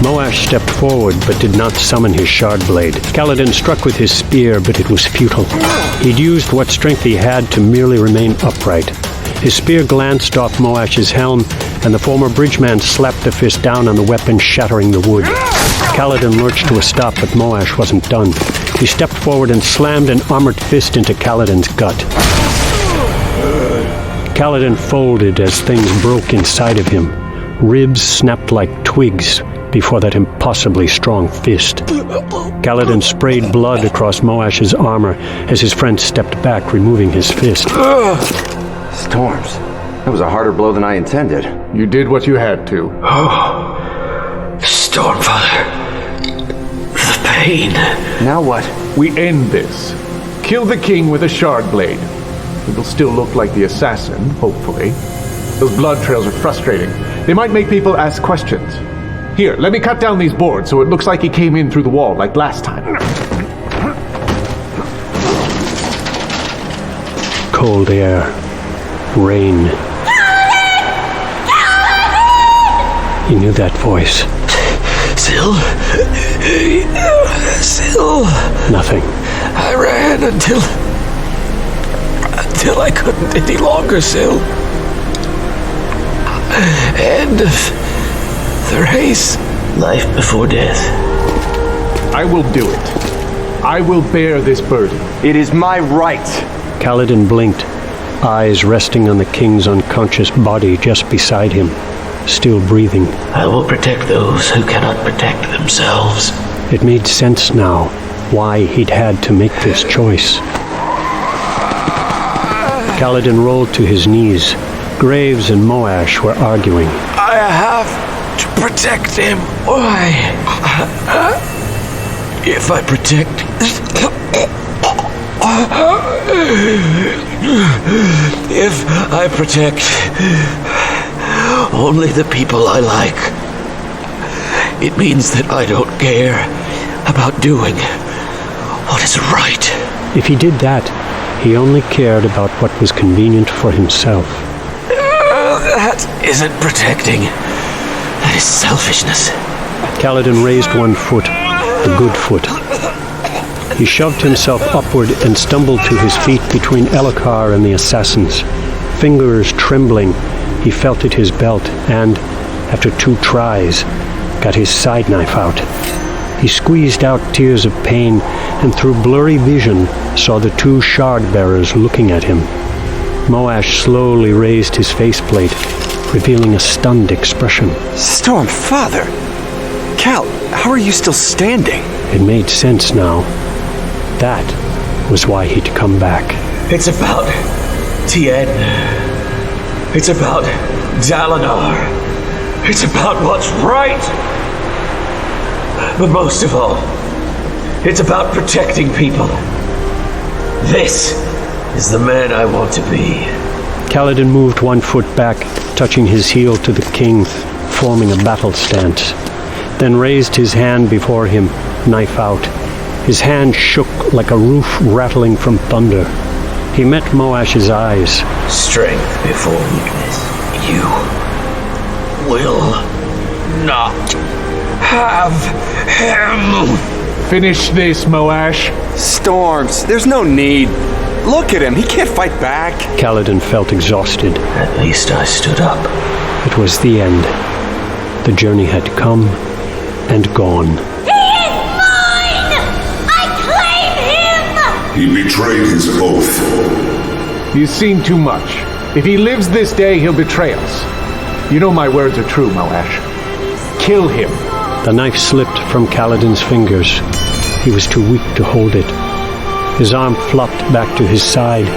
Moash stepped forward, but did not summon his shard blade. Kaladin struck with his spear, but it was futile. He'd used what strength he had to merely remain upright. His spear glanced off Moash's helm, and the former bridgeman slapped the fist down on the weapon, shattering the wood. Kaladin lurched to a stop, but Moash wasn't done. He stepped forward and slammed an armored fist into Kaladin's gut. Kaladin folded as things broke inside of him. Ribs snapped like twigs before that impossibly strong fist. Kaladin sprayed blood across Moash's armor as his friend stepped back, removing his fist. Storms. That was a harder blow than I intended. You did what you had to. Oh, Stormfather. The pain. Now what? We end this. Kill the king with a shard blade. It will still look like the assassin, hopefully. Those blood trails are frustrating. They might make people ask questions. Here, let me cut down these boards so it looks like he came in through the wall like last time. Cold air. Rain. He knew that voice. Syl? Syl? Nothing. I ran until I couldn't any longer, Syl. End of the race. Life before death. I will do it. I will bear this burden. It is my right. Kaladin blinked, eyes resting on the king's unconscious body just beside him, still breathing. I will protect those who cannot protect themselves. It made sense now why he'd had to make this choice. Kaladin rolled to his knees. Graves and Moash were arguing. I have to protect him. Why? If I protect... If I protect only the people I like, it means that I don't care about doing what is right. If he did that, he only cared about what was convenient for himself. That isn't protecting. That is selfishness. Kaladin raised one foot, the good foot. He shoved himself upward and stumbled to his feet between Alethkar and the assassins. Fingers trembling, he felt at his belt and, after 2 tries, got his side knife out. He squeezed out tears of pain and through blurry vision saw the 2 shard bearers looking at him. Moash slowly raised his faceplate, revealing a stunned expression. Stormfather! Cal, how are you still standing? It made sense now. That was why he'd come back. It's about Tien. It's about Dalinar. It's about what's right. But most of all, it's about protecting people. This is the man I want to be. Kaladin moved 1 foot back, touching his heel to the king, forming a battle stance. Then raised his hand before him, knife out. His hand shook like a roof rattling from thunder. He met Moash's eyes. Strength before weakness. You will not have him. Finish this, Moash. Storms, there's no need. Look at him, he can't fight back. Kaladin felt exhausted. At least I stood up. It was the end. The journey had come and gone. He betrayed his oath. He's seen too much. If he lives this day, he'll betray us. You know my words are true, Moash. Kill him. The knife slipped from Kaladin's fingers. He was too weak to hold it. His arm flopped back to his side,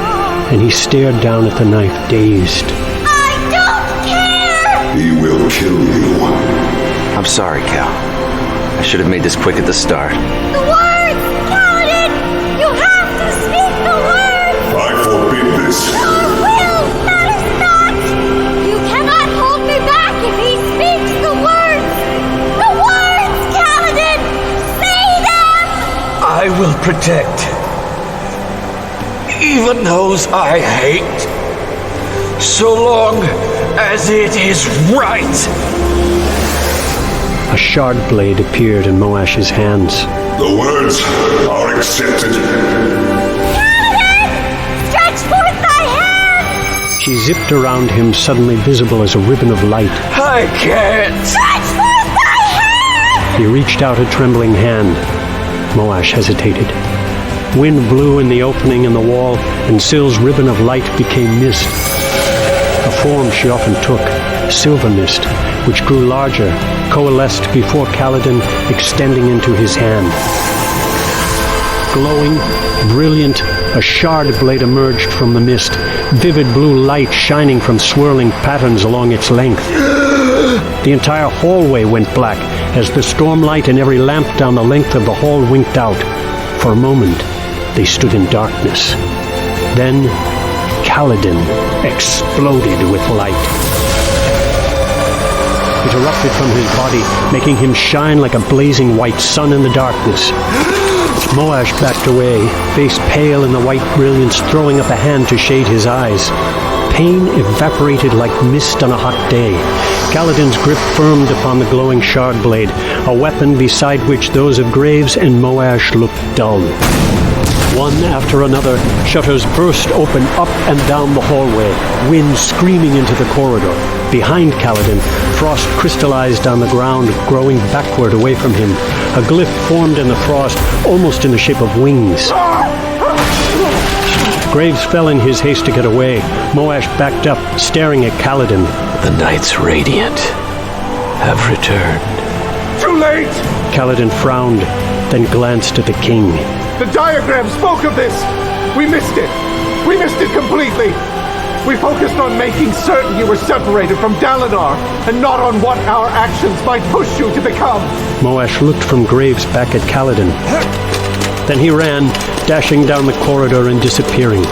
and he stared down at the knife, dazed. I don't care! He will kill you. I'm sorry, Cal. I should have made this quick at the start. The words! Kaladin! You have to speak the words! I forbid this. Your will matters not! You cannot hold me back if he speaks the words! The words, Kaladin! Say them! I will protect. Even those I hate. So long as it is right. A shard blade appeared in Moash's hands. The words are accepted. Kaladin! Stretch forth thy hand! She zipped around him, suddenly visible as a ribbon of light. I can't. Stretch forth thy hand! He reached out a trembling hand. Moash hesitated. Wind blew in the opening in the wall, and Syl's ribbon of light became mist. A form she often took, silver mist, which grew larger, coalesced before Kaladin, extending into his hand. Glowing, brilliant, a shard blade emerged from the mist, vivid blue light shining from swirling patterns along its length. The entire hallway went black as the stormlight in every lamp down the length of the hall winked out. For a moment, they stood in darkness. Then, Kaladin exploded with light. It erupted from his body, making him shine like a blazing white sun in the darkness. Moash backed away, face pale in the white brilliance, throwing up a hand to shade his eyes. Pain evaporated like mist on a hot day. Kaladin's grip firmed upon the glowing shard blade, a weapon beside which those of Graves and Moash looked dull. One after another, shutters burst open up and down the hallway, wind screaming into the corridor. Behind Kaladin, frost crystallized on the ground, growing backward away from him. A glyph formed in the frost, almost in the shape of wings. Graves fell in his haste to get away. Moash backed up, staring at Kaladin. The Knights Radiant have returned. Too late! Kaladin frowned, then glanced at the king. The diagram spoke of this! We missed it! We missed it completely! We focused on making certain you were separated from Dalinar, and not on what our actions might push you to become! Moash looked from Graves back at Kaladin. Then he ran, dashing down the corridor and disappearing.